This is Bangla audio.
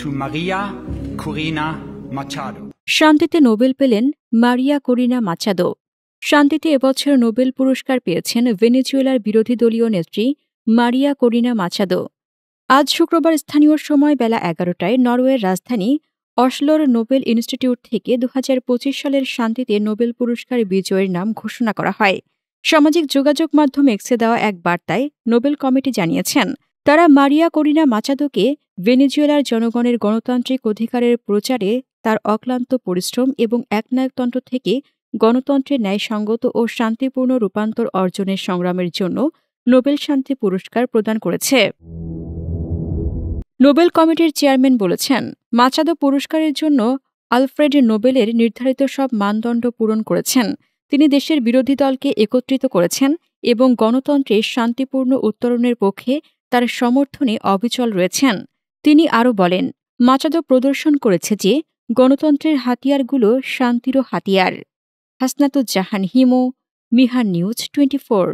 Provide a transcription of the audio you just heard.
to Maria Corina Machado. শান্তিতে নোবেল পেলেন মারিয়া করিনা মাচাদো। শান্তিতে এবছর নোবেল পুরস্কার পেয়েছেন ভেনেজুয়েলার বিরোধী দলীয় নেত্রী মারিয়া করিনা মাচাদো। আজ শুক্রবার স্থানীয় সময় বেলা 11টায় নরওয়ের রাজধানী অসলোর নোবেল ইনস্টিটিউট থেকে 2025 সালের শান্তিতে নোবেল পুরস্কার বিজয়ীর নাম ঘোষণা করা হয়। সামাজিক যোগাযোগ মাধ্যম এক্সে দেওয়া এক বার্তায় নোবেল কমিটি জানিয়েছেন, তারা মারিয়া করিনা মাচাদোকে ভেনেজুয়েলার জনগণের গণতান্ত্রিক অধিকারের প্রচারে তার অক্লান্ত পরিশ্রম এবং একনায়কতন্ত্র থেকে গণতন্ত্রের ন্যায়সঙ্গত ও শান্তিপূর্ণ রূপান্তর অর্জনের সংগ্রামের জন্য নোবেল শান্তি পুরস্কার প্রদান করেছে। নোবেল কমিটির চেয়ারম্যান বলেছেন, মাচাদো পুরস্কারের জন্য আলফ্রেড নোবেলের নির্ধারিত সব মানদণ্ড পূরণ করেছেন। তিনি দেশের বিরোধী দলকে একত্রিত করেছেন এবং গণতন্ত্রের শান্তিপূর্ণ উত্তরণের পক্ষে তার সমর্থনে অবিচল রয়েছেন। তিনি আরও বলেন, মাচাদো প্রদর্শন করেছে যে গণতন্ত্রের হাতিয়ারগুলো শান্তিরও হাতিয়ার। হাসনাতুজ্জাহান হিমু, মিহান নিউজ 24।